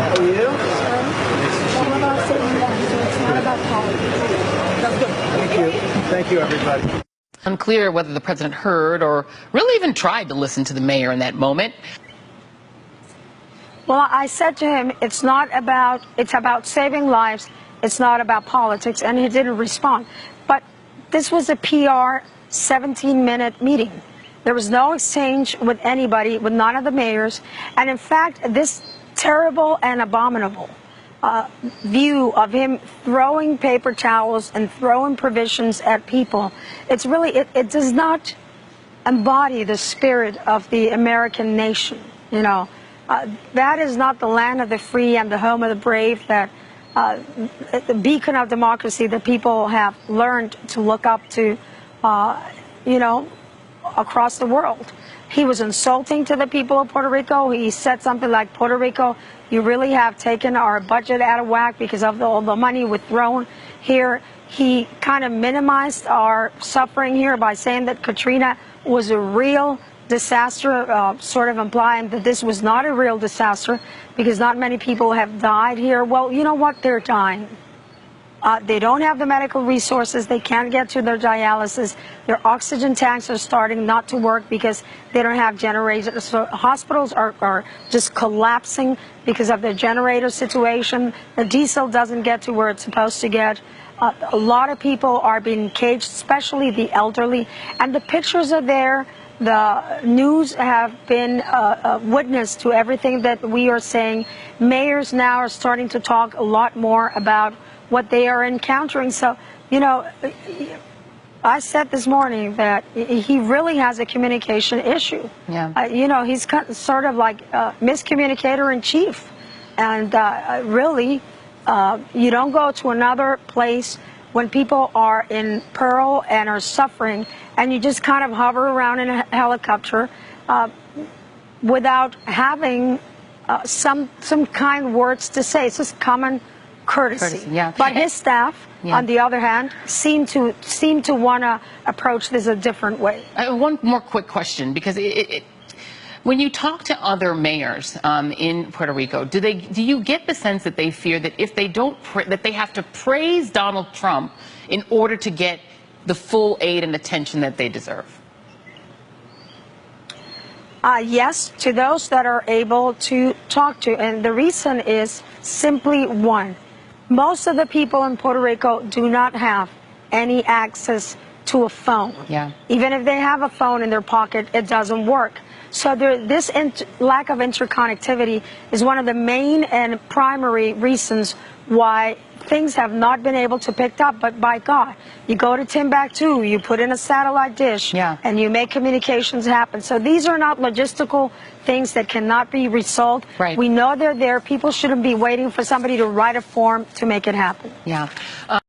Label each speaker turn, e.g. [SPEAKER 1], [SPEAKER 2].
[SPEAKER 1] How are you?
[SPEAKER 2] It's all about saving lives. It's not about politics.
[SPEAKER 1] That's good. Thank you. Thank you, everybody.
[SPEAKER 3] Unclear whether the president heard or really even tried to listen to the mayor in that moment.
[SPEAKER 2] Well, I said to him, it's about saving lives. It's not about politics. And he didn't respond. But this was a PR 17-minute meeting. There was no exchange with anybody, with none of the mayors. And in fact, this terrible and abominable view of him throwing paper towels and throwing provisions at people, it's really, it does not embody the spirit of the American nation. You know, that is not the land of the free and the home of the brave, that the beacon of democracy that people have learned to look up to, you know, across the world. He was insulting to the people of Puerto Rico. He said something like, Puerto Rico, you really have taken our budget out of whack because of all the money withdrawn here. He kind of minimized our suffering here by saying that Katrina was a real disaster, sort of implying that this was not a real disaster because not many people have died here. Well, you know what? They're dying. They don't have the medical resources. They can't get to their dialysis. Their oxygen tanks are starting not to work because they don't have generators. So hospitals are just collapsing because of the generator situation. The diesel doesn't get to where it's supposed to get. A lot of people are being caged, especially the elderly. And the pictures are there. The news have been a witness to everything that we are saying. Mayors now are starting to talk a lot more about what they are encountering. So, you know, I said this morning that he really has a communication issue. Yeah. You know, he's sort of like a miscommunicator in chief. And really, you don't go to another place when people are in peril and are suffering, and you just kind of hover around in a helicopter without having some kind words to say. It's just common courtesy. Yeah. But his staff, on the other hand, seem to want to approach this a different way.
[SPEAKER 3] One more quick question, because when you talk to other mayors in Puerto Rico, do you get the sense that they fear that if they don't, that they have to praise Donald Trump in order to get the full aid and attention that they deserve?
[SPEAKER 2] Yes, to those that are able to talk to. And the reason is simply one. Most of the people in Puerto Rico do not have any access to a phone. Yeah. Even if they have a phone in their pocket, it doesn't work. So this lack of interconnectivity is one of the main and primary reasons why things have not been able to pick up. But by God, you go to Timbuktu, you put in a satellite dish, and you make communications happen. So these are not logistical things that cannot be resolved. Right. We know they're there. People shouldn't be waiting for somebody to write a form to make it happen. Yeah.